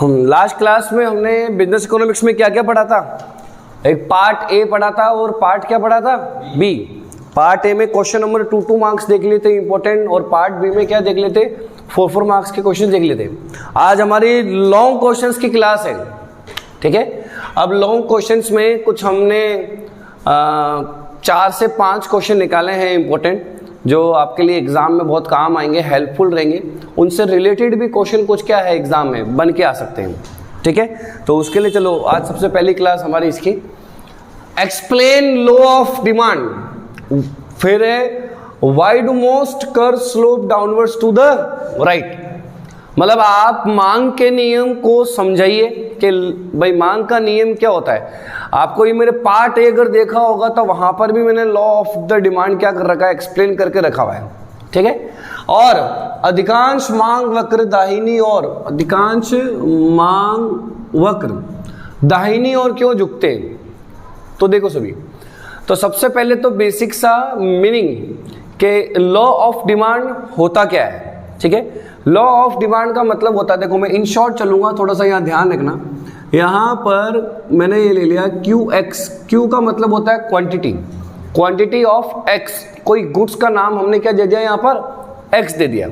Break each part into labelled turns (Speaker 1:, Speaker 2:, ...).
Speaker 1: हम last class में हमने बिजनेस इकोनॉमिक्स में क्या क्या पढ़ा था? एक पार्ट ए पढ़ा था और पार्ट क्या पढ़ा था? बी। पार्ट ए में क्वेश्चन नंबर 2 मार्क्स देख लेते इंपॉर्टेंट, और पार्ट बी में क्या देख लेते? 4 मार्क्स के क्वेश्चन देख लेते। आज हमारी लॉन्ग क्वेश्चंस की क्लास है, ठीक है। अब लॉन्ग क्वेश्चंस में कुछ हमने 4 से 5 क्वेश्चन निकाले हैं इंपॉर्टेंट, जो आपके लिए एग्जाम में बहुत काम आएंगे, हेल्पफुल रहेंगे। उनसे रिलेटेड भी क्वेश्चन कुछ क्या है एग्जाम में बन के आ सकते हैं, ठीक है। तो उसके लिए चलो आज सबसे पहली क्लास हमारी इसकी एक्सप्लेन लॉ ऑफ डिमांड, फिर है why do most curve slope downwards to the right. मतलब आप मांग के नियम को समझाइए कि भाई मांग का नियम क्या होता है। आपको ये मेरे पार्ट ए अगर देखा होगा तो वहां पर भी मैंने लॉ ऑफ द डिमांड क्या कर रखा है, एक्सप्लेन करके रखा हुआ है, ठीक है। और अधिकांश मांग वक्र दाहिनी ओर, अधिकांश मांग वक्र दाहिनी ओर क्यों झुकते हैं? तो देखो सभी, तो सबसे पहले तो बेसिक सा मीनिंग के लॉ ऑफ डिमांड होता क्या है, ठीक है। लॉ ऑफ डिमांड का मतलब होता है, देखो मैं इन शॉर्ट चलूंगा, थोड़ा सा यहाँ ध्यान रखना। यहाँ पर मैंने ये ले लिया क्यू एक्स, क्यू का मतलब होता है क्वांटिटी, क्वांटिटी ऑफ एक्स। कोई गुड्स का नाम हमने क्या दे दिया यहाँ पर? एक्स दे दिया।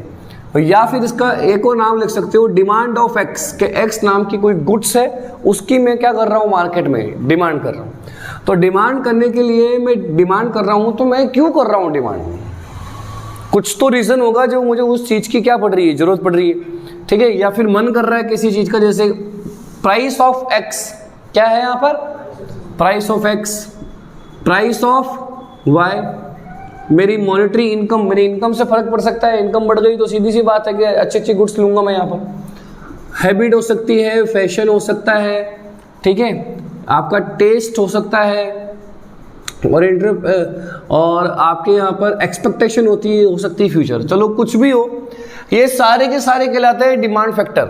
Speaker 1: या फिर इसका एक और नाम लिख सकते हो डिमांड ऑफ एक्स, के एक्स नाम की कोई गुड्स है, उसकी मैं क्या कर रहा हूँ मार्केट में डिमांड कर रहा हूँ। तो डिमांड करने के लिए मैं डिमांड कर रहा हूँ, तो मैं क्यों कर रहा हूँ डिमांड? कुछ तो रीजन होगा जो मुझे उस चीज की क्या पड़ रही है, जरूरत पड़ रही है, ठीक है। या फिर मन कर रहा है किसी चीज का, जैसे प्राइस ऑफ एक्स क्या है यहाँ पर? Price of X, price of Y, मेरी मॉनेटरी इनकम, मेरी इनकम से फर्क पड़ सकता है। इनकम बढ़ गई तो सीधी सी बात है कि अच्छी अच्छी गुड्स लूंगा मैं यहाँ पर। हैबिट हो सकती है, फैशन हो सकता है, ठीक है, आपका टेस्ट हो सकता है, और आपके यहाँ पर एक्सपेक्टेशन होती है, हो सकती है फ्यूचर, चलो कुछ भी हो, ये सारे के सारे कहलाते हैं डिमांड फैक्टर।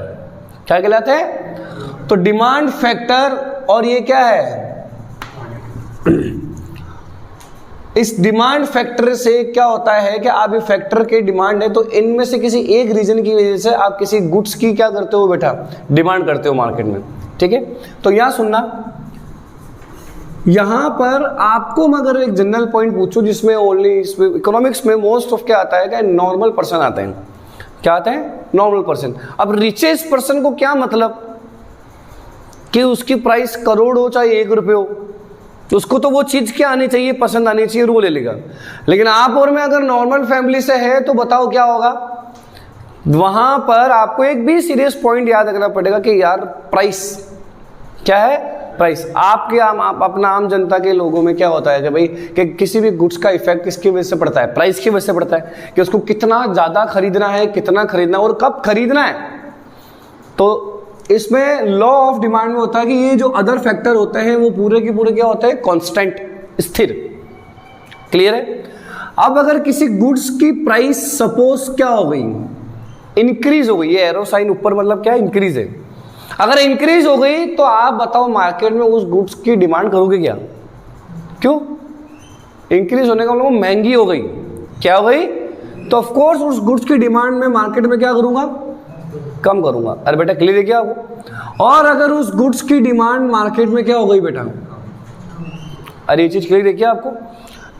Speaker 1: क्या कहलाते हैं? तो डिमांड फैक्टर। और ये क्या है? इस डिमांड फैक्टर से क्या होता है कि आप ये फैक्टर के डिमांड है, तो इनमें से किसी एक रीजन की वजह से आप किसी गुड्स की क्या करते हो बेटा? डिमांड करते हो मार्केट में, ठीक है। तो यहां सुनना, यहां पर आपको मगर एक जनरल पॉइंट पूछूं जिसमें ओनली इकोनॉमिक्स में मोस्ट ऑफ क्या आता है कि नॉर्मल पर्सन आते हैं। क्या आते हैं? Normal person. अब रिचेस्ट पर्सन को क्या मतलब कि उसकी प्राइस करोड़ हो चाहे 1 रुपये हो, उसको तो वो चीज क्या आनी चाहिए, पसंद आनी चाहिए, वो ले लेगा। लेकिन आप और मैं अगर नॉर्मल फैमिली से है तो बताओ क्या होगा? वहां पर आपको एक भी सीरियस पॉइंट याद रखना पड़ेगा कि यार प्राइस क्या है? प्राइस। आपके आप अपना आम जनता के लोगों में क्या होता है कि भाई कि किसी भी गुड्स का इफेक्ट किसकी वजह से पड़ता है? प्राइस की वजह से पड़ता है, कि उसको कितना ज्यादा खरीदना है, कितना खरीदना और कब खरीदना है। तो इसमें लॉ ऑफ डिमांड में होता है कि ये जो अदर फैक्टर होते हैं वो पूरे के पूरे क्या होते हैं? कांस्टेंट, स्थिर। क्लियर है? अब अगर किसी गुड्स की प्राइस सपोज क्या हो गई, इंक्रीज हो गई, ये एरो साइन ऊपर मतलब क्या है? इंक्रीज है। अगर इंक्रीज हो गई तो आप बताओ मार्केट में उस गुड्स की डिमांड करोगे क्या? क्यों? इंक्रीज होने का मतलब महंगी हो गई, क्या हो गई? तो ऑफ कोर्स उस गुड्स की डिमांड में मार्केट में क्या करूंगा? कम करूंगा। अरे बेटा क्लियर है क्या आपको? और अगर उस गुड्स की डिमांड मार्केट में क्या हो गई बेटा? अरे ये चीज क्लियर है क्या आपको?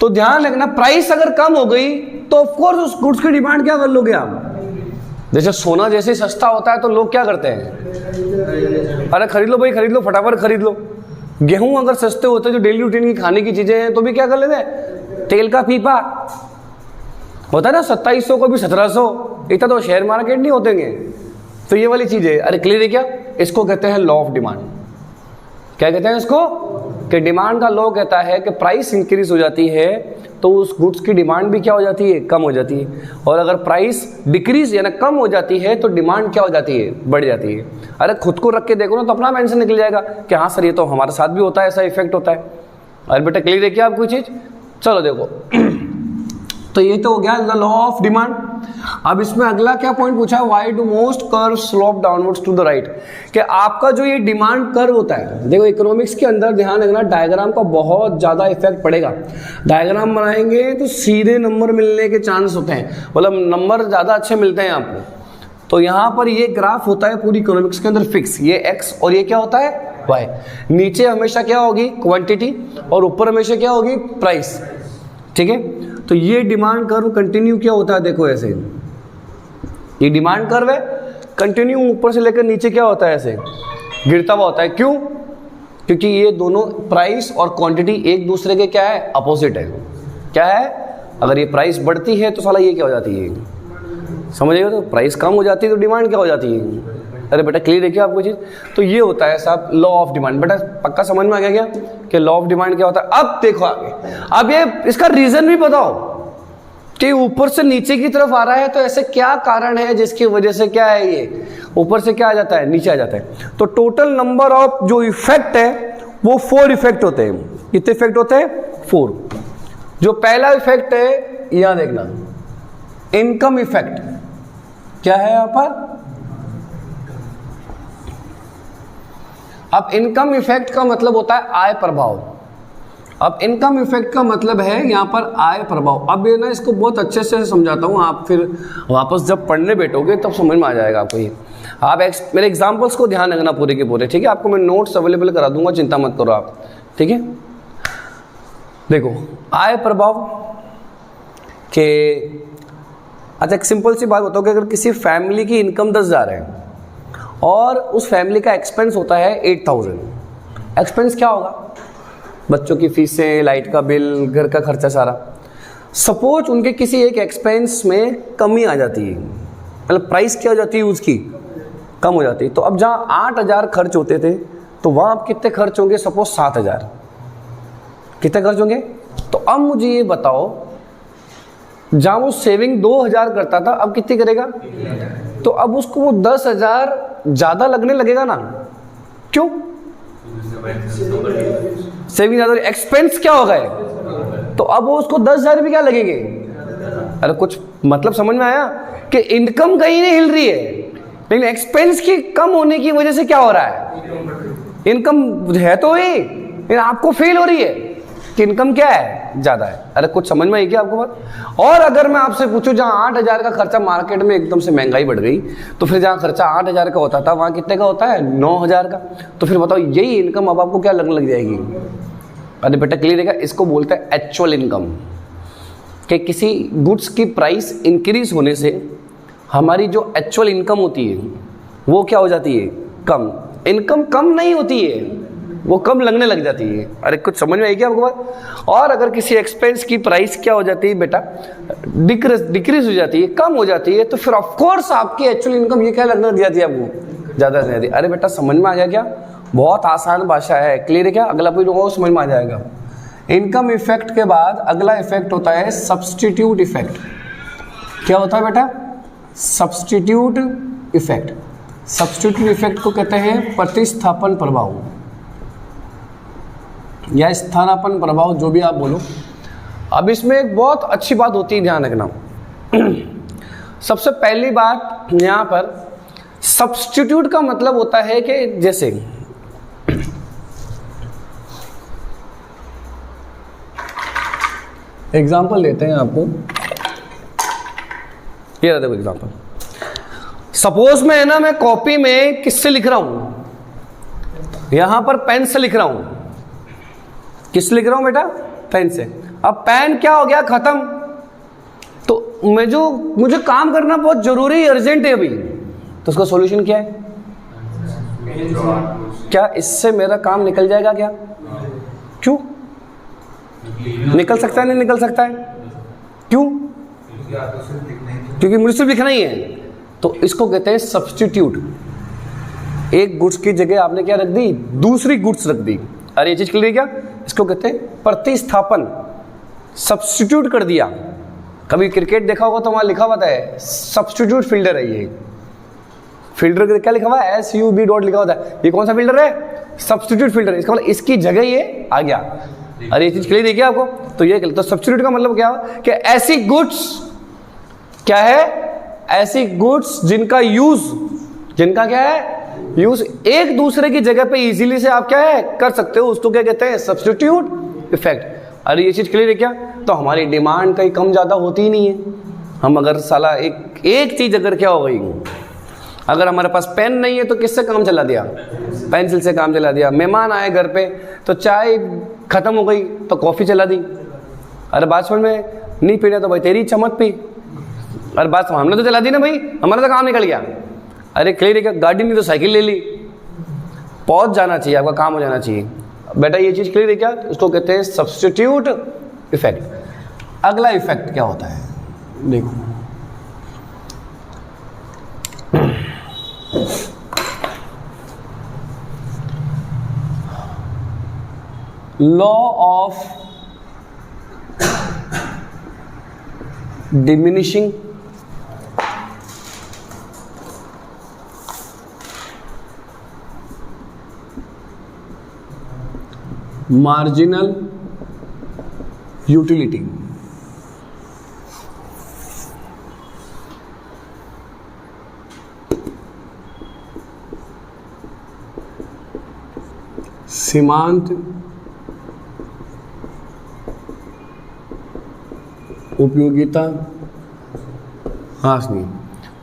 Speaker 1: तो ध्यान रखना, प्राइस अगर कम हो गई तो ऑफ कोर्स उस गुड्स की डिमांड क्या कर लोगे आप? जैसे सोना जैसे सस्ता होता है तो लोग क्या करते हैं? अरे खरीद लो भाई, खरीद लो, फटाफट खरीद लो। गेहूं अगर सस्ते होते जो डेली रूटीन की खाने की चीजें हैं तो भी क्या कर लेते हैं? तेल का पीपा होता है ना 2700 को भी 1700, इतना तो शेयर मार्केट नहीं होतेंगे। तो ये वाली चीज है। अरे क्लियर है क्या? इसको कहते हैं लॉ ऑफ डिमांड। क्या कहते हैं इसको? कि डिमांड का लॉ कहता है कि प्राइस इंक्रीज हो जाती है तो उस गुड्स की डिमांड भी क्या हो जाती है? कम हो जाती है। और अगर प्राइस डिक्रीज यानी कम हो जाती है तो डिमांड क्या हो जाती है? बढ़ जाती है। अरे खुद को रख के देखो ना तो अपना आंसर निकल जाएगा कि हाँ सर ये तो हमारे साथ भी होता है, ऐसा इफेक्ट होता है। अरे बेटा क्लियर है क्या आपको चीज? चलो देखो तो ये तो हो गया लॉ ऑफ डिमांड। अब इसमें अगला क्या पॉइंट पूछा है? Why do most curve slope downwards to the right. कि आपका जो ये डिमांड कर्व होता है, देखो इकोनॉमिक्स के अंदर ध्यान रखना डायग्राम का बहुत ज्यादा इफेक्ट पड़ेगा। डायग्राम बनाएंगे तो सीधे नंबर मिलने के चांस होते हैं, मतलब नंबर ज्यादा अच्छे मिलते हैं आपको। तो यहां पर ये ग्राफ होता है पूरी इकोनॉमिक्स के अंदर फिक्स, ये x और ये क्या होता है y। नीचे हमेशा क्या होगी क्वांटिटी और ऊपर हमेशा क्या होगी प्राइस, ठीक है। तो ये डिमांड कर्व कंटिन्यू क्या होता है, देखो ऐसे, ये डिमांड कर्व है कंटिन्यू ऊपर से लेकर नीचे क्या होता है ऐसे गिरता हुआ होता है। क्यों? क्योंकि ये दोनों प्राइस और क्वांटिटी एक दूसरे के क्या है अपोजिट है। क्या है? अगर ये प्राइस बढ़ती है तो साला ये क्या हो जाती है, समझिएगा, तो प्राइस कम हो जाती है तो डिमांड क्या हो जाती है। अरे बेटा क्लियर देखिए आपको चीज, तो ये होता है साहब लॉ ऑफ डिमांड। बेटा पक्का समझ में आ गया क्या कि लॉ ऑफ डिमांड क्या होता है। अब देखो आगे, अब ये इसका रीजन भी बताओ कि ऊपर से नीचे की तरफ आ रहा है, तो ऐसे क्या कारण है जिसकी वजह से क्या है ये ऊपर से क्या आ जाता है नीचे आ जाता है। तो टोटल नंबर ऑफ जो इफेक्ट है वो 4 इफेक्ट होते हैं। कितने इफेक्ट होते हैं? 4। जो पहला इफेक्ट है यहां देखना, इनकम इफेक्ट क्या है यहां पर। अब इनकम इफेक्ट का मतलब होता है आय प्रभाव। अब इनकम इफेक्ट का मतलब है यहां पर आय प्रभाव। अब ये ना इसको बहुत अच्छे से समझाता हूं, आप फिर वापस जब पढ़ने बैठोगे तब समझ में आ जाएगा आपको ये। आप मेरे एग्जांपल्स को ध्यान रखना पूरे के पूरे, ठीक है। आपको मैं नोट्स अवेलेबल करा दूंगा, चिंता मत करो आप, ठीक है। देखो आय प्रभाव के, अच्छा एक सिंपल सी बात बताओ कि अगर किसी फैमिली की इनकम 10,000 है और उस फैमिली का एक्सपेंस होता है 8,000, एक्सपेंस क्या होगा? बच्चों की फीसें, लाइट का बिल, घर का खर्चा सारा। सपोज उनके किसी एक एक्सपेंस में कमी आ जाती है, मतलब प्राइस क्या हो जाती है उसकी कम हो जाती है। तो अब जहाँ 8,000 खर्च होते थे तो वहाँ अब कितने खर्च होंगे? सपोज 7,000। कितने खर्च होंगे? तो अब मुझे ये बताओ, जहाँ वो सेविंग 2,000 करता था अब कितनी करेगा? तो अब उसको वो 10,000 ज़्यादा लगने लगेगा ना। क्यों? सेविंग ज़्यादा, एक्सपेंस क्या हो गए, तो अब वो उसको 10,000 भी क्या लगेंगे। अरे कुछ मतलब समझ में आया कि इनकम कहीं नहीं हिल रही है, लेकिन एक्सपेंस की कम होने की वजह से क्या हो रहा है, इनकम है तो ही, लेकिन आपको फील हो रही है कि इनकम क्या है ज़्यादा है। अरे कुछ समझ में आई क्या आपको बात। और अगर मैं आपसे पूछूं जहाँ 8,000 का खर्चा मार्केट में एकदम से महंगाई बढ़ गई, तो फिर जहाँ खर्चा 8,000 का होता था वहाँ कितने का होता है? 9,000 का। तो फिर बताओ यही इनकम अब आपको क्या लगने लग जाएगी। अरे बेटा क्लियर है, इसको बोलते हैं एक्चुअल इनकम। कि किसी गुड्स की प्राइस इंक्रीज होने से हमारी जो एक्चुअल इनकम होती है वो क्या हो जाती है? कम। इनकम कम नहीं होती है, वो कम लगने लग जाती है। अरे कुछ समझ में आई क्या आपको बात। और अगर किसी एक्सपेंस की प्राइस क्या हो जाती है बेटा? डिक्रीज हो जाती है, कम हो जाती है, तो फिर ऑफकोर्स आपकी एक्चुअल इनकम ये क्या लगने लग जाती है आपको? ज़्यादा से ज़्यादा। अरे बेटा समझ में आ गया क्या? बहुत आसान भाषा है, क्लियर है क्या? अगला कोई लोगों को समझ में आ जाएगा। इनकम इफेक्ट के बाद अगला इफेक्ट होता है सब्सटीट्यूट इफेक्ट। क्या होता है बेटा? Substitute effect. सब्सटीट्यूट इफेक्ट को कहते हैं प्रतिस्थापन प्रभाव या स्थानापन्न प्रभाव, जो भी आप बोलो। अब इसमें एक बहुत अच्छी बात होती है, ध्यान रखना। सबसे पहली बात यहाँ पर सब्सटीट्यूट का मतलब होता है कि जैसे एग्जाम्पल देते हैं आपको, ये रहता है एग्जाम्पल। सपोज मैं है ना, मैं कॉपी में किससे लिख रहा हूं, यहां पर पेन से लिख रहा हूं। किससे लिख रहा हूं बेटा? पेन से। अब पेन क्या हो गया? खत्म। तो मुझे काम करना बहुत जरूरी अर्जेंट है अभी, तो उसका सॉल्यूशन क्या है? क्या इससे मेरा काम निकल जाएगा क्या? क्यों निकल सकता है? नहीं निकल सकता है। क्यों? क्योंकि मुझे सिर्फ लिखना ही है। तो इसको कहते हैं सब्स्टिट्यूट। एक गुड्स की जगह आपने क्या रख दी? दूसरी गुड्स रख दी। अरे ये चीज क्लियर क्या? इसको कहते हैं प्रतिस्थापन। सब्स्टिट्यूट कर दिया। कभी क्रिकेट देखा होगा तो वहां लिखा हुआ है सब्स्टिट्यूट फील्डर है। ये फील्डर क्या लिखा हुआ है? SUB डॉट लिखा होता है। ये कौन सा फील्डर है? Substitute fielder. इसका मतलब इसकी जगह ये आ गया। अरे ये चीज क्लियर देखिए आपको। तो ये तो सब्स्टिट्यूट का मतलब क्या है कि ऐसी गुड्स क्या है? ऐसी गुड्स जिनका क्या है? यूज एक दूसरे की जगह पे इजीली से आप क्या है कर सकते हो, उसको क्या कहते हैं? Substitute effect. अरे ये चीज क्लियर है क्या? तो हमारी डिमांड कहीं कम ज्यादा होती ही नहीं है। हम अगर साला एक चीज अगर क्या हो गई, अगर हमारे पास पेन नहीं है तो किससे काम चला दिया? पेंसिल से काम चला दिया। मेहमान आए घर पे तो चाय खत्म हो गई तो कॉफ़ी चला दी। अरे बात समझ में नहीं पीना तो भाई तेरी इच्छा मत पी। अरे बात हमने तो चला दी ना भाई, हमारा तो काम निकल गया। अरे क्लियर है, गाड़ी नहीं तो साइकिल ले ली। पहुंच जाना चाहिए, आपका काम हो जाना चाहिए बेटा। ये चीज़ क्लियर है क्या? इसको कहते हैं सब्स्टिट्यूट इफेक्ट। अगला इफेक्ट क्या होता है देखो, law of diminishing marginal utility. सीमांत उपयोगिता हासिल।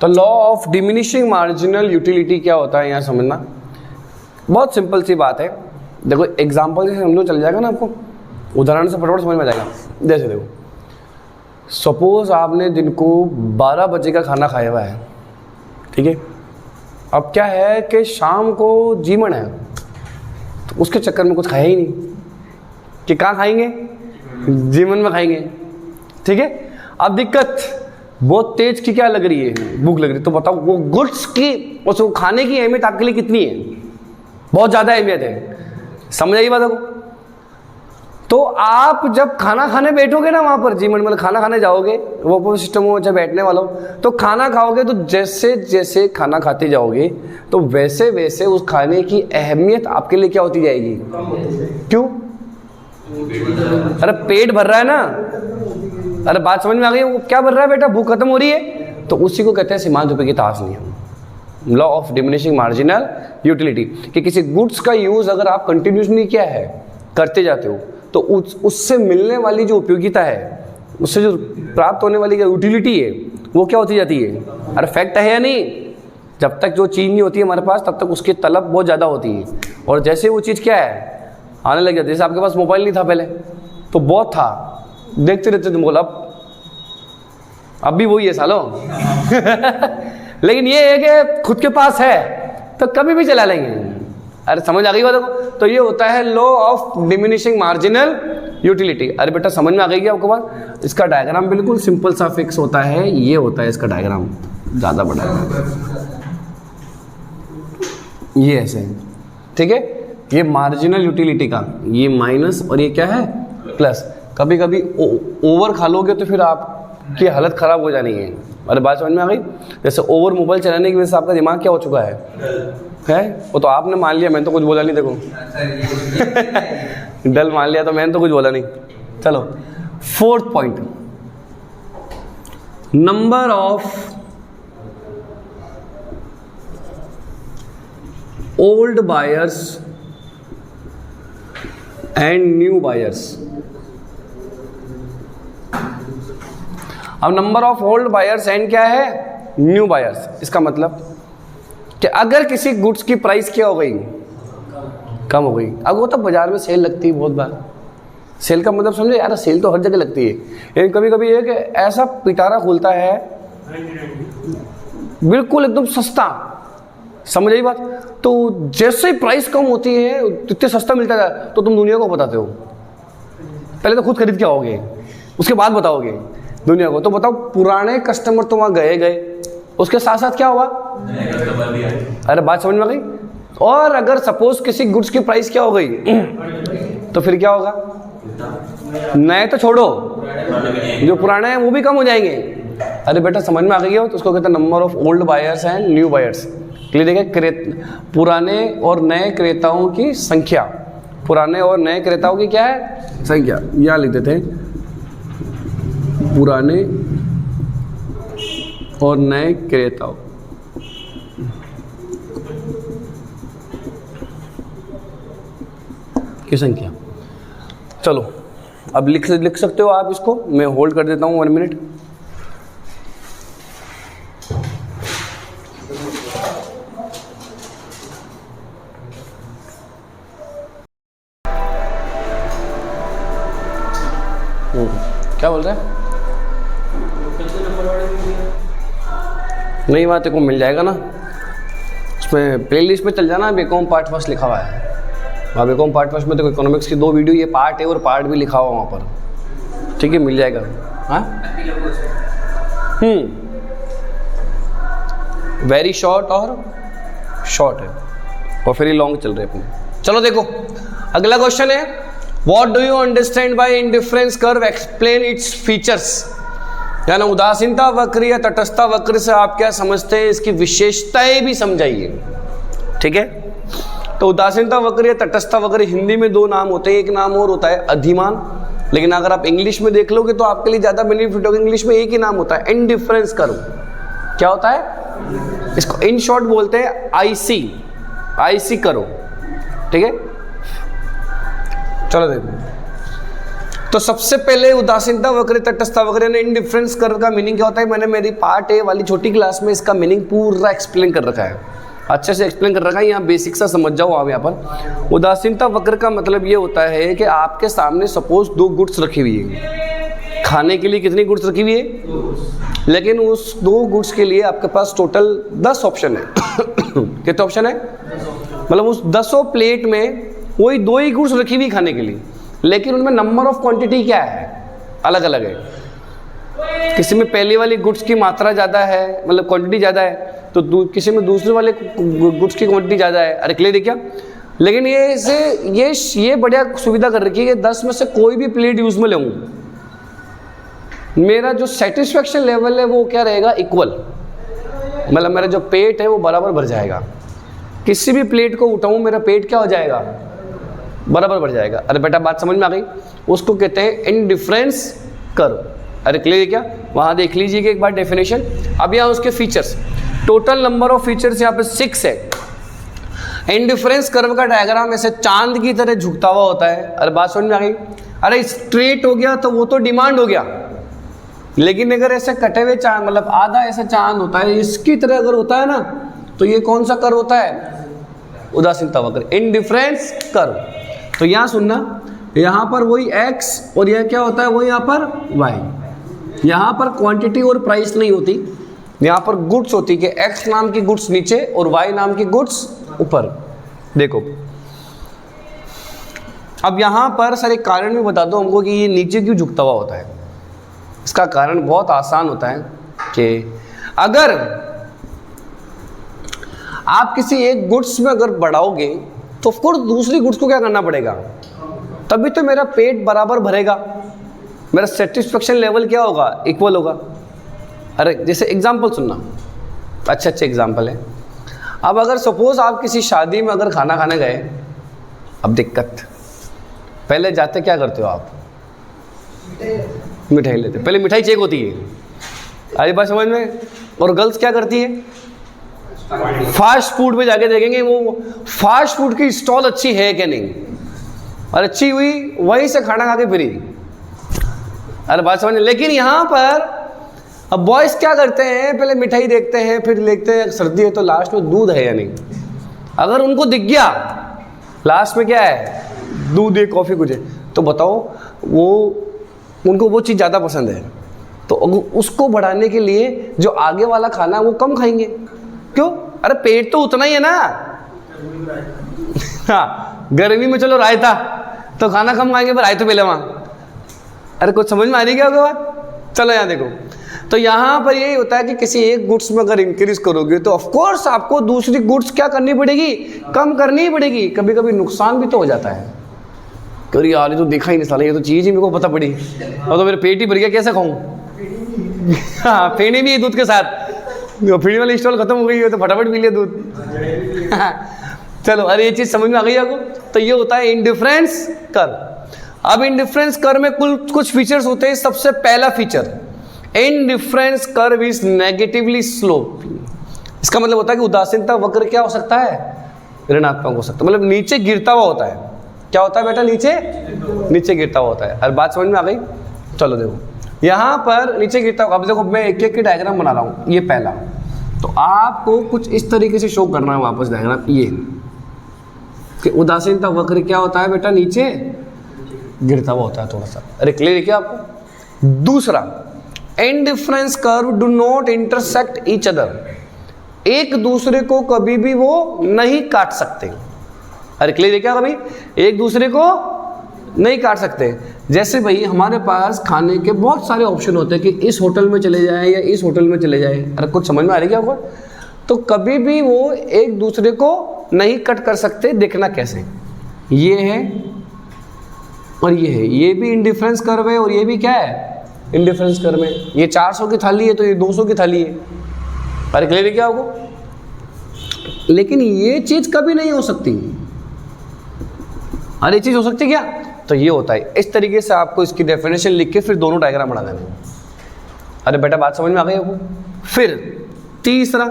Speaker 1: तो law of diminishing marginal utility क्या होता है, यहां समझना बहुत सिंपल सी बात है। देखो एग्जाम्पल से समझो चल जाएगा ना आपको, उदाहरण से फटाफट समझ में आ जाएगा। जैसे देखो, सपोज आपने दिन को 12 बजे का खाना खाया हुआ है, ठीक है। अब क्या है कि शाम को जीवन है, तो उसके चक्कर में कुछ खाया ही नहीं कि कहाँ खाएंगे, जीवन में खाएंगे, ठीक है। अब दिक्कत बहुत तेज की क्या लग रही है, भूख लग रही है, तो बताओ वो गुड्स की उसको खाने की अहमियत आपके लिए कितनी है? बहुत ज़्यादा अहमियत है। समझ आई बात को? तो आप जब खाना खाने बैठोगे ना वहाँ पर जीवन में खाना खाने जाओगे, वो सिस्टम हो जब बैठने वाला हो, तो खाना खाओगे तो जैसे जैसे खाना खाते जाओगे तो वैसे वैसे उस खाने की अहमियत आपके लिए क्या होती जाएगी? क्यों? अरे पेट भर रहा है ना। अरे बात समझ में आ गई? वो क्या भर रहा है बेटा? भूख खत्म हो रही है। तो उसी को कहते हैं सीमांत उपयोगिता नियम, law of diminishing marginal utility. कि किसी गुड्स का यूज अगर आप कंटिन्यूसली क्या है करते जाते हो तो उससे मिलने वाली जो उपयोगिता है, उससे जो प्राप्त होने वाली यूटिलिटी है, वो क्या होती जाती है? अरे फैक्ट है या नहीं? जब तक जो चीज़ नहीं होती है हमारे पास तब तक उसकी तलब बहुत ज़्यादा होती है, और जैसे वो चीज़ क्या है आने लग जाती है। जैसे आपके पास मोबाइल नहीं था पहले तो बहुत था, देखते रहते थे मोबाइल, अब भी वही है सालो लेकिन ये है कि खुद के पास है तो कभी भी चला लेंगे। अरे समझ आ गई बात को? तो ये होता है law of diminishing marginal utility. अरे बेटा समझ में आ गई क्या आपको बात? इसका डायग्राम बिल्कुल सिंपल सा फिक्स होता है, ये होता है इसका डायग्राम, ज़्यादा बड़ा है ये ऐसे, ठीक है। ये मार्जिनल यूटिलिटी का ये माइनस और ये क्या है प्लस। कभी कभी ओवर खा लोगे तो फिर आपकी हालत खराब हो जानी है। अरे बात समझ में आ गई? जैसे ओवर मोबाइल चलाने की वजह से आपका दिमाग क्या हो चुका है? वो तो आपने मान लिया, मैंने तो कुछ बोला नहीं। देखो डल मान लिया तो मैंने तो कुछ बोला नहीं। चलो fourth point, number of old buyers and new buyers. अब number of old buyers and क्या है? New buyers. इसका मतलब कि अगर किसी गुड्स की प्राइस क्या हो गई, कम हो गई। अब वो तो बाजार में सेल लगती है बहुत बार। सेल का मतलब समझे यार, सेल तो हर जगह लगती है, लेकिन कभी कभी ये कि ऐसा पिटारा खुलता है बिल्कुल एकदम सस्ता, समझ आई बात? तो जैसे ही प्राइस कम होती है इतने सस्ता मिलता है तो तुम दुनिया को बताते हो। पहले तो खुद खरीद के आओगे, उसके बाद बताओगे दुनिया को। तो बताओ पुराने कस्टमर तो वहां गए, उसके साथ साथ क्या हुआ? अरे बात समझ में आ गई? और अगर सपोज किसी गुड्स की प्राइस क्या हो गई तो फिर क्या होगा? नए तो छोड़ो, जो पुराने हैं वो भी कम हो जाएंगे। अरे बेटा समझ में आ गई हो? तो उसको कहते हैं number of old buyers and new buyers. Clear है? पुराने और नए क्रेताओं की संख्या, पुराने और नए क्रेताओं की क्या है? संख्या। यहाँ लिख देते हैं पुराने और नए क्रेताओं की संख्या। चलो अब लिख सकते हो आप इसको, मैं होल्ड कर देता हूं 1 मिनट। क्या बोल रहे हैं? नहीं, वहाँ तेरे को मिल जाएगा ना, उसमें प्लेलिस्ट में चल जाना, बीकॉम पार्ट फर्स्ट लिखा हुआ है वहाँ। बीकॉम पार्ट फर्स्ट में तो इकोनॉमिक्स की 2 वीडियो, ये पार्ट है और पार्ट भी लिखा हुआ वहाँ पर, ठीक है, मिल जाएगा। हाँ, वेरी शॉर्ट और शॉर्ट है और फिर लॉन्ग चल रहे अपने। चलो देखो अगला क्वेश्चन है, what do you understand by indifference curve, explain its features. यानी उदासीनता वक्र या तटस्थता वक्र से आप क्या समझते हैं, इसकी विशेषताएं भी समझाइए, ठीक है। तो उदासीनता वक्र या तटस्थता वक्र हिंदी में 2 नाम होते हैं, एक नाम और होता है अधिमान, लेकिन अगर आप इंग्लिश में देख लोगे तो आपके लिए ज़्यादा बेनिफिट होगा। इंग्लिश में एक ही नाम होता है, इंडिफरेंस कर्व। क्या होता है, इसको इन शॉर्ट बोलते हैं आईसी कर्व, ठीक है। चलो देखो, तो सबसे पहले उदासीनता वक्र तटस्थता वक्र यानी इंडिफरेंस कर्व का मीनिंग क्या होता है, मैंने मेरी पार्ट ए वाली छोटी क्लास में इसका मीनिंग पूरा एक्सप्लेन कर रखा है, अच्छे से एक्सप्लेन कर रखा है, यहाँ बेसिक सा समझ जाओ आप। यहाँ पर उदासीनता वक्र का मतलब ये होता है कि आपके सामने सपोज 2 गुड्स रखी हुई है, खाने के लिए कितनी गुड्स रखी हुई है, लेकिन उस 2 गुड्स के लिए आपके पास टोटल 10 ऑप्शन है। कितने ऑप्शन है, मतलब उस 10 प्लेट में वही 2 ही गुड्स रखी हुई खाने के लिए, लेकिन उनमें नंबर ऑफ क्वांटिटी क्या है, अलग अलग है। किसी में पहली वाली गुड्स की मात्रा ज़्यादा है, मतलब क्वांटिटी ज़्यादा है, तो किसी में दूसरे वाले गुड्स की क्वांटिटी ज़्यादा है। अरे क्लियर है क्या? लेकिन ये बढ़िया सुविधा कर रखी है कि 10 में से कोई भी प्लेट यूज़ में लूँ, मेरा जो सेटिस्फेक्शन लेवल है वो क्या रहेगा, इक्वल, मतलब मेरा जो पेट है वो बराबर भर जाएगा। किसी भी प्लेट को उठाऊँ मेरा पेट क्या हो जाएगा, बराबर बढ़ जाएगा। अरे बेटा बात समझ में आ गई, उसको कहते हैं इंडिफरेंस कर्व। अरे क्लियर है क्या? वहाँ देख लीजिए एक बार डेफिनेशन। अब यहाँ उसके features, total number of features यहाँ पे 6 है। इंडिफरेंस कर्व का डायग्राम ऐसे चांद की तरह झुकता हुआ होता है। अरे बात समझ में आ गई? अरे स्ट्रेट हो गया तो वो तो डिमांड हो गया, लेकिन अगर ऐसे कटे हुए चांद, मतलब आधा ऐसा चांद होता है, इसकी तरह अगर होता है ना, तो ये कौन सा कर्व होता है, उदासीनता वक्र, इंडिफरेंस कर्व। तो यहाँ सुनना, यहाँ पर वही x और यह क्या होता है, वो यहाँ पर y। यहाँ पर क्वांटिटी और प्राइस नहीं होती, यहाँ पर गुड्स होती कि x नाम की गुड्स नीचे और y नाम की गुड्स ऊपर। देखो अब यहाँ पर सर एक कारण भी बता दो हमको कि ये नीचे क्यों झुकता हुआ होता है। इसका कारण बहुत आसान होता है कि अगर आप किसी एक गुड्स में अगर बढ़ाओगे तो ऑफकोर्स दूसरी गुड्स को क्या करना पड़ेगा, तभी तो मेरा पेट बराबर भरेगा, मेरा सेटिस्फेक्शन लेवल क्या होगा, इक्वल होगा। अरे जैसे एग्जांपल सुनना, अच्छे एग्जांपल है। अब अगर सपोज आप किसी शादी में अगर खाना खाने गए, अब दिक्कत, पहले जाते क्या करते हो आप, मिठाई लेते, पहले मिठाई चेक होती है, अरे बात समझ में। और गर्ल्स क्या करती है, फास्ट फूड में जाके देखेंगे वो फास्ट फूड की स्टॉल अच्छी है कि नहीं, और अच्छी हुई वहीं से खाना खा के फिरी। अरे बात समझ। लेकिन यहाँ पर अब बॉयज क्या करते हैं, पहले मिठाई देखते हैं, फिर देखते हैं सर्दी है तो लास्ट में दूध है या नहीं। अगर उनको दिख गया लास्ट में क्या है, दूध है, कॉफ़ी कुछ है, तो बताओ वो उनको वो चीज़ ज़्यादा पसंद है, तो उसको बढ़ाने के लिए जो आगे वाला खाना है वो कम खाएंगे। क्यों? अरे पेट तो उतना ही है ना। हाँ, गर्मी में चलो रायता, तो खाना कम खाएंगे पर रायता पहले वहाँ। अरे कुछ समझ में आ रही क्या होगा बात? चलो यहाँ देखो, तो यहाँ पर ये होता है कि किसी एक गुड्स में अगर इंक्रीज करोगे तो ऑफ कोर्स आपको दूसरी गुड्स क्या करनी पड़ेगी, कम करनी ही पड़ेगी। कभी कभी नुकसान भी तो हो जाता है, अरे यार ये तो देखा ही नहीं साला, ये तो चीज़ ही मेरे को पता पड़ी और तो मेरे पेट ही भर गया, कैसे खाऊं। हाँ, फेंटी भी है दूध के साथ, फेंटी वाली स्टॉल खत्म हो गई है तो फटाफट पी लिया दूध। चलो, अरे ये चीज़ समझ में आ गई आपको? तो ये होता है इंडिफरेंस कर्व। अब इंडिफरेंस कर्व में कुछ फीचर्स होते हैं। सबसे पहला feature, indifference curve is negatively slope. इसका मतलब होता है कि उदासीनता वक्र क्या हो सकता है, ऋणात्मक हो सकता है, मतलब नीचे गिरता हुआ होता है। क्या होता है बेटा, नीचे गिरता हुआ होता है। अरे बात समझ में आ गई? चलो देखो, यहाँ पर नीचे गिरता हुआ, अब देखो मैं एक एक डायग्राम बना रहा हूँ। ये पहला, तो आपको कुछ इस तरीके से शो करना है वापस डायग्राम, ये कि उदासीनता वक्र क्या होता है बेटा, नीचे गिरता हुआ होता है थोड़ा सा। अरे क्लियर है क्या आपको? दूसरा, indifference curve do not intersect each other, एक दूसरे को कभी भी वो नहीं काट सकते। अरे क्लियर है क्या? कभी एक दूसरे को नहीं काट सकते। जैसे भाई हमारे पास खाने के बहुत सारे ऑप्शन होते हैं कि इस होटल में चले जाएं या इस होटल में चले जाएं। अरे कुछ समझ में आ रही क्या आपको? तो कभी भी वो एक दूसरे को नहीं कट कर सकते। देखना कैसे, ये है और ये है, ये भी इंडिफरेंस कर्व है और ये भी क्या है, इंडिफरेंस कर्व है। ये 400 की थाली है तो ये 200 की थाली है। अरे क्लियर है क्या आपको? लेकिन ये चीज कभी नहीं हो सकती। अरे ये चीज हो सकती क्या? तो ये होता है। इस तरीके से आपको इसकी डेफिनेशन लिख के फिर दोनों डायग्राम बना देने। अरे बेटा बात समझ में आ गई आपको? फिर तीसरा,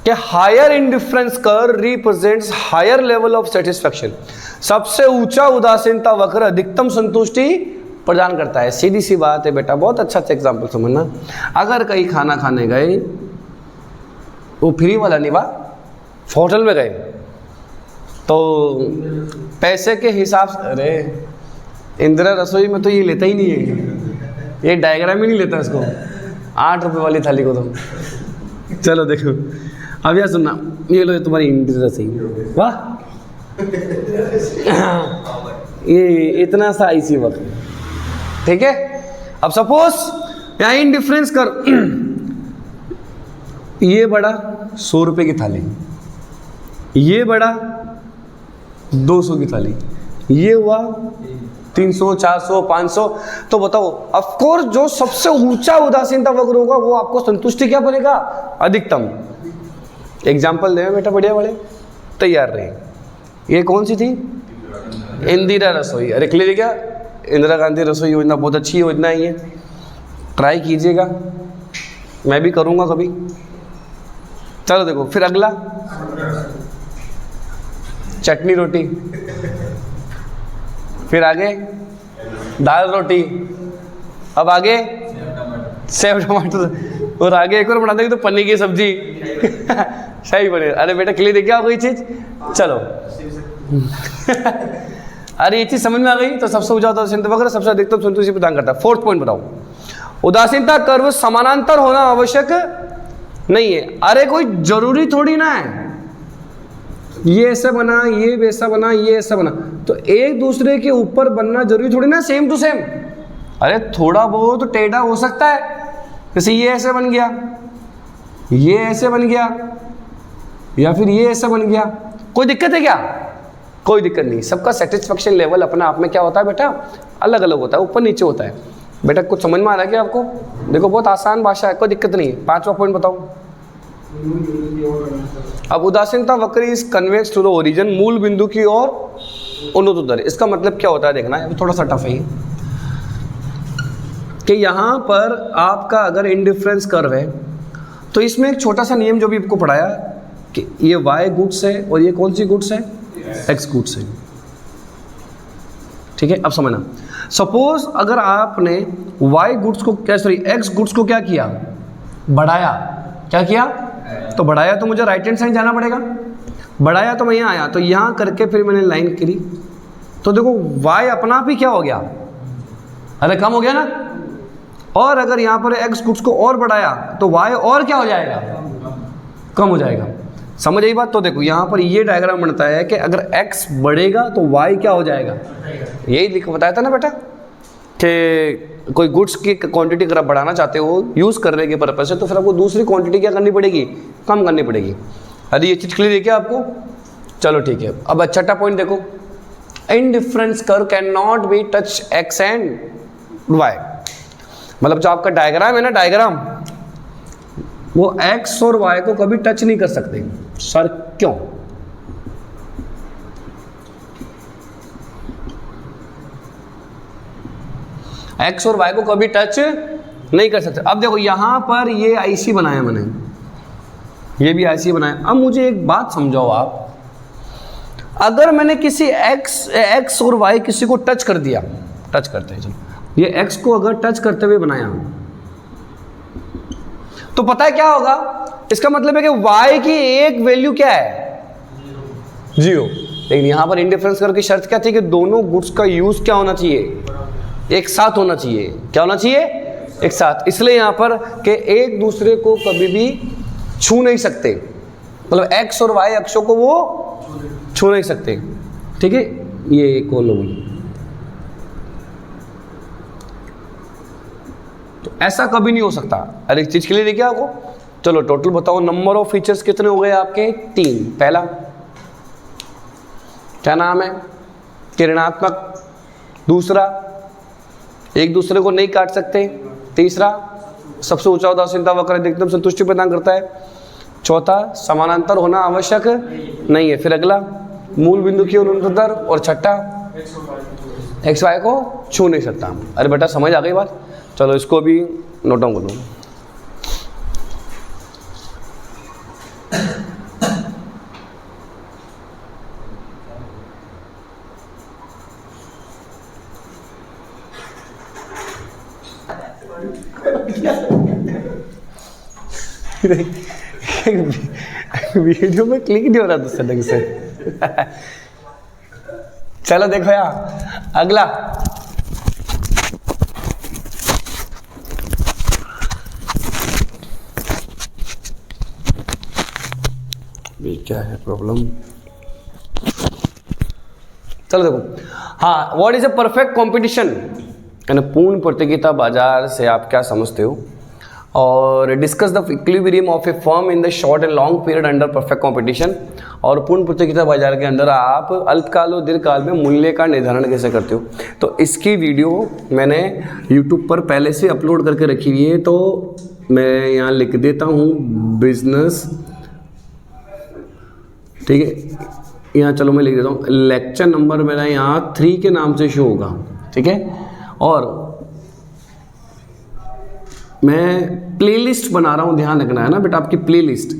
Speaker 1: कि higher indifference curve represents higher level of satisfaction, सबसे ऊंचा उदासीनता वक्र अधिकतम संतुष्टि प्रदान करता है। सीधी सी बात है बेटा, बहुत अच्छा सा एग्जाम्पल समझना। अगर कहीं खाना खाने गए, वो फ्री वाला नहीं, वाह होटल में गए तो पैसे के हिसाब से, अरे इंदिरा रसोई में तो ये लेता ही नहीं है, ये डायग्राम ही नहीं लेता इसको, 8 रुपये वाली थाली को तो। चलो देखो अब यह सुनना, ये लो तुम्हारी इंदिरा रसोई, वाह ये इतना सा इसी वक्त, ठीक है। अब सपोज यहाँ इंडिफरेंस कर, ये बड़ा 100 रुपये की थाली, ये बड़ा 200 की थाली, ये हुआ 300, 400, 500। तो बताओ ऑफ कोर्स जो सबसे ऊंचा उदासीनता वक्र होगा वो आपको संतुष्टि क्या बनेगा, अधिकतम। एग्जाम्पल दे बेटा बढ़िया बड़े, तैयार रहे। ये कौन सी थी? इंदिरा रसोई। अरे क्लियर है क्या? इंदिरा गांधी रसोई योजना बहुत अच्छी योजना है, ये ट्राई कीजिएगा, मैं भी करूँगा कभी। चलो देखो फिर अगला, चटनी रोटी, फिर आगे दाल रोटी, अब आगे सेव टमाटर, और आगे एक और बना देंगे तो पनीर की सब्जी सही बने। अरे बेटा क्लियर है क्या कोई चीज? चलो अरे ये चीज समझ में आ गई। तो सबसे ऊंचा उदासीनता वक्र सबसे अधिकतम संतुष्टि प्रदान करता है। 4th पॉइंट बताओ, उदासीनता कर्व समानांतर होना आवश्यक नहीं है। अरे कोई जरूरी थोड़ी ना है ये ऐसा बना, ये वैसा बना, ये ऐसा बना, तो एक दूसरे के ऊपर बनना जरूरी थोड़ी ना सेम टू सेम। अरे थोड़ा बहुत तो टेढ़ा हो सकता है, जैसे ये ऐसे बन गया, ये ऐसे बन गया, या फिर ये ऐसा बन गया, कोई दिक्कत है क्या? कोई दिक्कत नहीं। सबका सेटिस्फेक्शन लेवल अपने आप में क्या होता है बेटा, अलग अलग होता है, ऊपर नीचे होता है। बेटा कुछ समझ में आ रहा है क्या आपको? देखो बहुत आसान भाषा है, कोई दिक्कत नहीं है। 5वां पॉइंट बताओ। अब उदासीनता वक्र is convex to the origin, मूल बिंदु की ओर उन्नतोत्तर। इसका मतलब क्या होता है देखना, है थोड़ा सा टफ है कि यहाँ पर आपका अगर इंडिफरेंस कर्व है तो इसमें एक छोटा सा नियम जो भी आपको पढ़ाया कि ये y गुड्स है और ये कौन सी गुड्स है, x गुड्स है, ठीक है। अब समझना, सपोज अगर आपने y गुड्स को क्या, सॉरी x गुड्स को क्या किया, बढ़ाया। क्या किया? तो बढ़ाया तो मुझे राइट हैंड साइड जाना पड़ेगा, बढ़ाया तो मैं यहाँ आया, तो यहाँ करके फिर मैंने लाइन करी, तो देखो y अपना आप ही क्या हो गया, अरे कम हो गया ना। और अगर यहाँ पर x गुड्स को और बढ़ाया तो y और क्या हो जाएगा, कम हो जाएगा। समझ आई बात? तो देखो यहाँ पर ये डायग्राम बनता है कि अगर x बढ़ेगा तो y क्या हो जाएगा, यही लिख बताया था ना बेटा कि कोई गुड्स की क्वांटिटी अगर आप बढ़ाना चाहते हो यूज़ करने के पर्पज से, तो फिर आपको दूसरी क्वांटिटी क्या करनी पड़ेगी, कम करनी पड़ेगी। अरे ये चीज़ क्लियर है क्या आपको? चलो ठीक है। अब 6वां पॉइंट देखो, indifference curve can not be touch x and y। मतलब जो आपका डायग्राम है ना, डायग्राम वो x और y को कभी टच नहीं कर सकते। सर क्यों? x और y को कभी टच नहीं कर सकते। अब देखो यहां पर ये IC बनाया मैंने, ये भी IC बनाया। अब मुझे एक बात समझाओ आप, अगर मैंने किसी x और y किसी को टच कर दिया, टच करते हैं, चलो ये x को अगर टच करते हुए बनाया तो पता है क्या होगा, इसका मतलब है कि y की एक वैल्यू क्या है, 0। लेकिन यहां पर इंडिफरेंस करके शर्त क्या थी कि दोनों गुड्स का यूज क्या होना चाहिए, एक साथ होना चाहिए। क्या होना चाहिए? एक साथ। इसलिए यहाँ पर कि एक दूसरे को कभी भी छू नहीं सकते, मतलब एक्स और वाई अक्षों को वो छू नहीं सकते। ठीक है, ये कोलोन। तो ऐसा कभी नहीं हो सकता। हर एक चीज क्लियर है क्या आपको? चलो टोटल बताओ, नंबर ऑफ फीचर्स कितने हो गए आपके? 3। पहला क्या नाम है? किरणात्मक। दूसरा, एक दूसरे को नहीं काट सकते। तीसरा, सबसे ऊंचा उदासीनता वक्र अधिकतम संतुष्टि प्रदान करता है। चौथा, समानांतर होना आवश्यक नहीं है। फिर अगला, मूल बिंदु की न्यूनतम दर। और छठा, एक्स वाई को छू नहीं सकता। अरे बेटा समझ आ गई बात? चलो इसको भी नोट डाउन कर लो। वीडियो में क्लिक नहीं हो रहा दूसरे ढंग से। चलो देखो यार, अगला क्या है प्रॉब्लम? चलो देखो, हाँ, what is a perfect competition? यानी पूर्ण प्रतियोगिता बाजार से आप क्या समझते हो? और discuss the equilibrium of A firm in the short and long period under perfect competition. और पूर्ण प्रतियोगिता बाजार के अंदर आप अल्पकाल और दीर्घकाल में मूल्य का निर्धारण कैसे करते हो? तो इसकी वीडियो मैंने YouTube पर पहले से अपलोड करके रखी हुई है, तो मैं यहाँ लिख देता हूँ बिजनेस। ठीक है, यहाँ चलो मैं लिख देता हूँ, लेक्चर नंबर मेरा यहाँ 3 के नाम से शो होगा। ठीक है, और मैं प्लेलिस्ट बना रहा हूँ, ध्यान रखना है ना बेटा आपकी प्लेलिस्ट।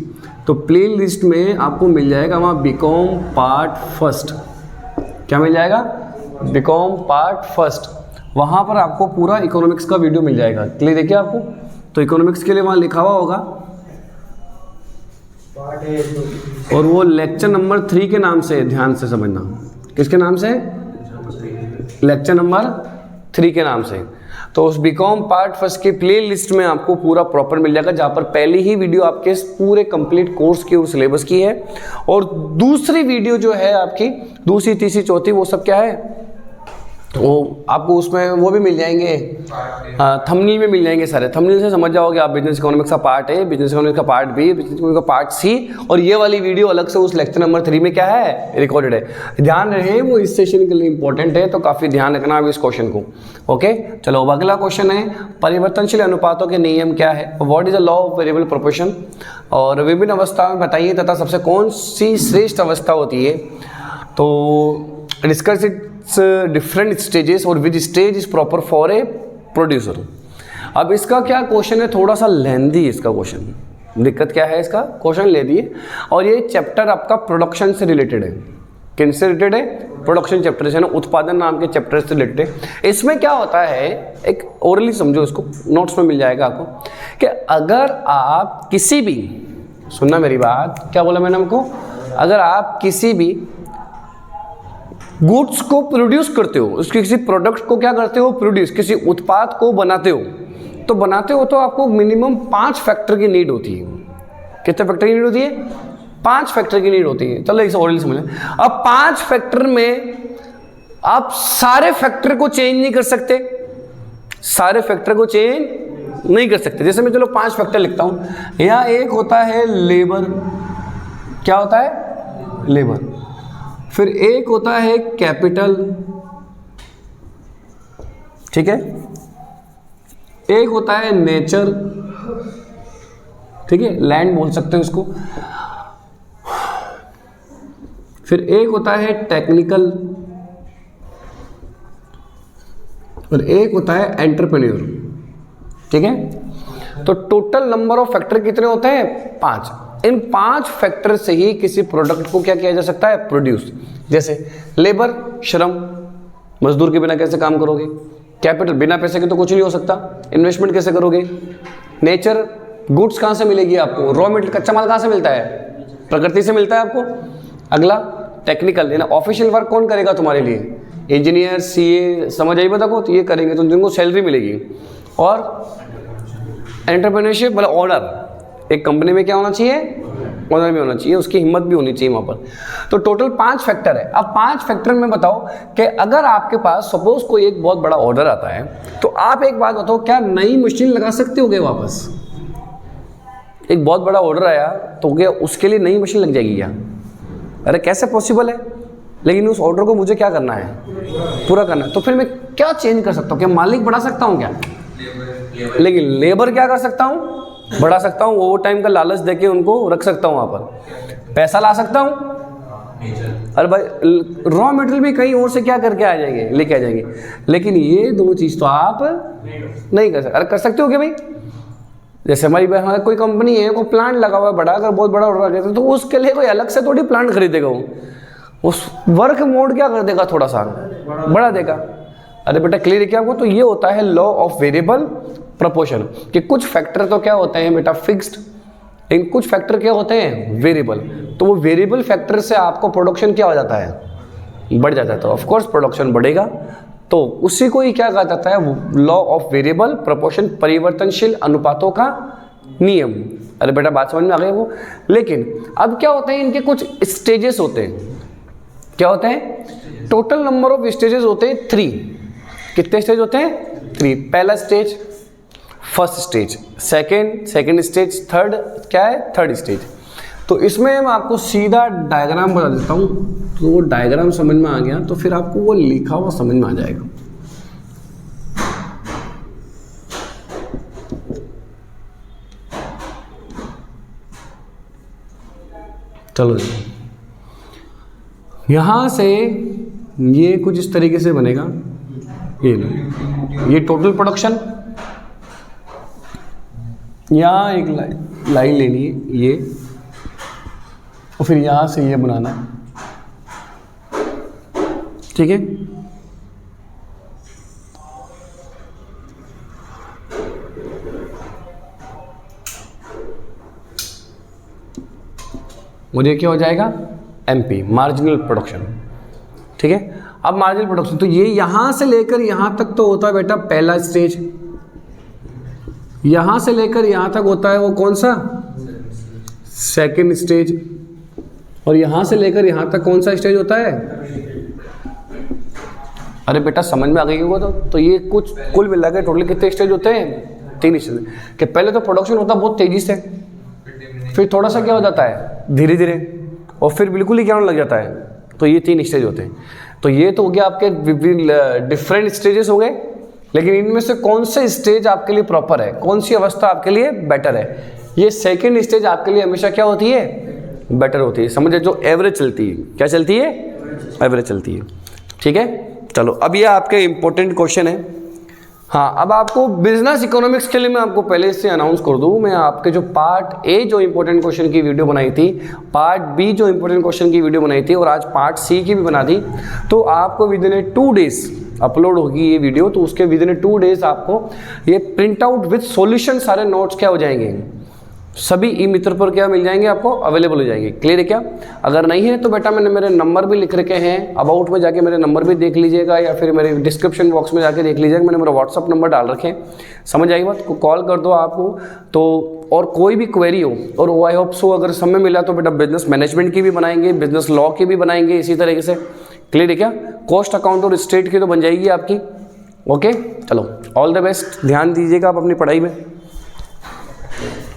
Speaker 1: तो प्लेलिस्ट में आपको मिल जाएगा वहाँ बीकॉम पार्ट फर्स्ट। क्या मिल जाएगा? BCom part first. वहाँ पर आपको पूरा इकोनॉमिक्स का वीडियो मिल जाएगा। क्लियर देखिए आपको, तो इकोनॉमिक्स के लिए वहाँ लिखा हुआ होगा, और वो लेक्चर नंबर 3 के नाम से, ध्यान से समझना। किसके नाम से? लेक्चर नंबर 3 के नाम से। तो उस बीकॉम पार्ट फर्स्ट के प्ले लिस्ट में आपको पूरा प्रॉपर मिल जाएगा, जहाँ पर पहली ही वीडियो आपके पूरे कंप्लीट कोर्स की और सिलेबस की है, और दूसरी वीडियो जो है आपकी दूसरी, तीसरी, चौथी, वो सब क्या है, वो आपको उसमें वो भी मिल जाएंगे, थंबनेल में मिल जाएंगे सारे। थंबनेल से समझ जाओगे आप बिजनेस इकोनॉमिक्स का पार्ट ए, बिजनेस इकोनॉमिक्स का पार्ट बी, बिजनेस इकोनॉमिक्स का पार्ट सी, और ये वाली वीडियो अलग से उस लेक्चर नंबर 3 में क्या है, रिकॉर्डेड है। ध्यान रहे, वो इस सेशन के लिए इंपॉर्टेंट है, तो काफ़ी ध्यान रखना अब इस क्वेश्चन को। ओके, चलो अब अगला क्वेश्चन है, परिवर्तनशील अनुपातों के नियम क्या है? What is the law of variable proportion? और विभिन्न अवस्था में बताइए तथा सबसे कौन सी श्रेष्ठ अवस्था होती है? तो डिस्कस इट्स डिफरेंट स्टेजेस और which stage is proper for a producer. अब इसका क्या क्वेश्चन है, थोड़ा सा लेंदी इसका क्वेश्चन। दिक्कत क्या है, इसका क्वेश्चन ले दिए, और ये चैप्टर आपका प्रोडक्शन से रिलेटेड है। किनसे रिलेटेड है? प्रोडक्शन चैप्टर से, ना उत्पादन नाम के चैप्टर से रिलेटेड है। इसमें क्या होता है, एक ओरली समझो इसको, नोट्स में मिल जाएगा आपको, कि अगर आप किसी भी, सुनना मेरी बात, क्या बोला मैंने हमको, अगर आप किसी भी गुड्स को प्रोड्यूस करते हो, उसके किसी प्रोडक्ट को क्या करते हो, प्रोड्यूस, किसी उत्पाद को बनाते हो, तो बनाते हो तो आपको मिनिमम 5 फैक्टर की नीड होती है। कितने फैक्टर की नीड होती है? 5 फैक्टर की नीड होती है। चलो इसे और समझ लें। अब 5 फैक्टर में आप सारे फैक्टर को चेंज नहीं कर सकते, सारे फैक्टर को चेंज नहीं कर सकते। जैसे मैं चलो 5 फैक्टर लिखता हूं। यहाँ एक होता है लेबर, क्या होता है? लेबर। फिर एक होता है कैपिटल, ठीक है, एक होता है नेचर, ठीक है, लैंड बोल सकते हो उसको। फिर एक होता है टेक्निकल, और एक होता है एंटरप्रेन्योर, ठीक है। तो टोटल नंबर ऑफ फैक्टर कितने होते हैं? 5। इन 5 फैक्टर से ही किसी प्रोडक्ट को क्या किया जा सकता है? प्रोड्यूस। जैसे लेबर, श्रम, मजदूर के बिना कैसे काम करोगे? कैपिटल, बिना पैसे के तो कुछ नहीं हो सकता, इन्वेस्टमेंट कैसे करोगे? नेचर, गुड्स कहाँ से मिलेगी आपको? रॉ मटेरियल, कच्चा माल कहाँ से मिलता है? प्रकृति से मिलता है आपको। अगला टेक्निकल, यानी ऑफिशियल वर्क कौन करेगा तुम्हारे लिए? इंजीनियर, सीए, समझ आई बता को, तो ये करेंगे तो जिनको सैलरी मिलेगी। और एंटरप्रेन्योरशिप मतलब ऑनर, एक कंपनी में क्या होना चाहिए, ऑनर भी होना चाहिए, उसकी हिम्मत भी होनी चाहिए वहाँ पर। तो टोटल 5 फैक्टर है। अब 5 फैक्टर में बताओ कि अगर आपके पास सपोज कोई एक बहुत बड़ा ऑर्डर आता है तो आप एक बात बताओ, क्या नई मशीन लगा सकते हो क्या वापस? एक बहुत बड़ा ऑर्डर आया तो क्या उसके लिए नई मशीन लग जाएगी क्या? अरे कैसे पॉसिबल है? लेकिन उस ऑर्डर को मुझे क्या करना है, पूरा करना है। तो फिर मैं क्या चेंज कर सकता हूँ? क्या मालिक बढ़ा सकता हूँ क्या? लेकिन लेबर क्या कर सकता हूँ, बढ़ा सकता हूँ, ओवर टाइम का लालच देके उनको रख सकता हूँ वहाँ पर, पैसा ला सकता हूँ। अरे भाई रॉ मटेरियल भी कहीं और से क्या करके आ जाएंगे, लेके आ जाएंगे। लेकिन ये दो चीज़ तो आप नहीं कर सकते। अरे कर सकते हो क्या भाई? जैसे हमारी कोई कंपनी है, कोई प्लांट लगा हुआ है बड़ा, अगर बहुत बड़ा ऑर्डर आ गया तो उसके लिए कोई अलग से थोड़ी प्लांट खरीदेगा, वो उस वर्क मोड क्या कर देगा, थोड़ा सा बढ़ा देगा। अरे बेटा क्लियर है क्या आपको? तो ये होता है लॉ ऑफ वेरिएबल प्रोपोर्शन, कि कुछ फैक्टर तो क्या होते हैं बेटा फिक्स्ड, लेकिन कुछ फैक्टर क्या होते हैं वेरिएबल। तो वो वेरिएबल फैक्टर से आपको प्रोडक्शन क्या हो जाता है, बढ़ जाता है। तो ऑफ कोर्स प्रोडक्शन बढ़ेगा, तो उसी को ही क्या कहा जाता है, लॉ ऑफ वेरिएबल प्रोपोर्शन, परिवर्तनशील अनुपातों का नियम। अरे बेटा बात समझ में आ गई वो। लेकिन अब क्या होते हैं, इनके कुछ स्टेजेस होते हैं। क्या होते हैं? टोटल नंबर ऑफ स्टेजेस होते हैं 3। कितने स्टेज होते हैं? 3। पहला stage first stage, second stage, third क्या है, थर्ड स्टेज। तो इसमें मैं आपको सीधा डायग्राम बता देता हूँ, तो वो डायग्राम समझ में आ गया तो फिर आपको वो लिखा हुआ समझ में आ जाएगा। चलो जी, यहाँ से ये कुछ इस तरीके से बनेगा। ये टोटल प्रोडक्शन, यहाँ एक लाइन लेनी है ये, और फिर यहाँ से ये बनाना है, ठीक है। मुझे क्या हो जाएगा, एमपी, मार्जिनल प्रोडक्शन, ठीक है। अब मार्जिनल प्रोडक्शन, तो ये यहाँ से लेकर यहाँ तक तो होता है बेटा पहला स्टेज, यहाँ से लेकर यहाँ तक होता है वो कौन सा, सेकंड स्टेज, और यहाँ से लेकर यहाँ तक कौन सा स्टेज होता है। अरे बेटा समझ में आ गई होगा तो ये कुछ कुल मिला के टोटल कितने स्टेज होते हैं, 3 स्टेज। कि पहले तो प्रोडक्शन होता बहुत तेजी से, फिर थोड़ा सा क्या हो जाता है धीरे धीरे, और फिर बिल्कुल ही क्या होने लग जाता है। तो ये 3 स्टेज होते हैं। तो ये तो हो गया आपके डिफरेंट स्टेजेस हो गए, लेकिन इनमें से कौन से स्टेज आपके लिए प्रॉपर है, कौन सी अवस्था आपके लिए बेटर है। ये सेकंड स्टेज आपके लिए हमेशा क्या होती है, बेटर होती है। समझे, जो एवरेज चलती है, क्या चलती है, एवरेज चलती है, ठीक है। चलो अब ये आपके इंपॉर्टेंट क्वेश्चन है। हाँ, अब आपको बिजनेस इकोनॉमिक्स के लिए मैं आपको पहले से अनाउंस कर दूं, मैं आपके जो पार्ट ए जो इंपॉर्टेंट क्वेश्चन की वीडियो बनाई थी, पार्ट बी जो इंपॉर्टेंट क्वेश्चन की वीडियो बनाई थी, और आज पार्ट सी की भी बना दी। तो आपको विद इन 2 डेज अपलोड होगी ये वीडियो, तो उसके विद इन 2 डेज आपको ये प्रिंट आउट विद सॉल्यूशन सारे नोट्स क्या हो जाएंगे, सभी ई मित्र पर क्या मिल जाएंगे, आपको अवेलेबल हो जाएंगे। क्लियर है क्या? अगर नहीं है तो बेटा मैंने मेरे नंबर भी लिख रखे हैं, अबाउट में जाके मेरे नंबर भी देख लीजिएगा, या फिर मेरे डिस्क्रिप्शन बॉक्स में जाके देख लीजिएगा, मैंने मेरा व्हाट्सअप नंबर डाल रखे हैं। समझ आई बात? कॉल कर दो आपको तो, और कोई भी क्वेरी हो, और आई होप सो अगर समय मिला तो बेटा बिजनेस मैनेजमेंट की भी बनाएंगे, बिजनेस लॉ की भी बनाएंगे इसी तरीके से। क्लियर है क्या? कॉस्ट अकाउंट और स्टेट की तो बन जाएगी आपकी। ओके, चलो ऑल द बेस्ट, ध्यान दीजिएगा आप अपनी पढ़ाई में।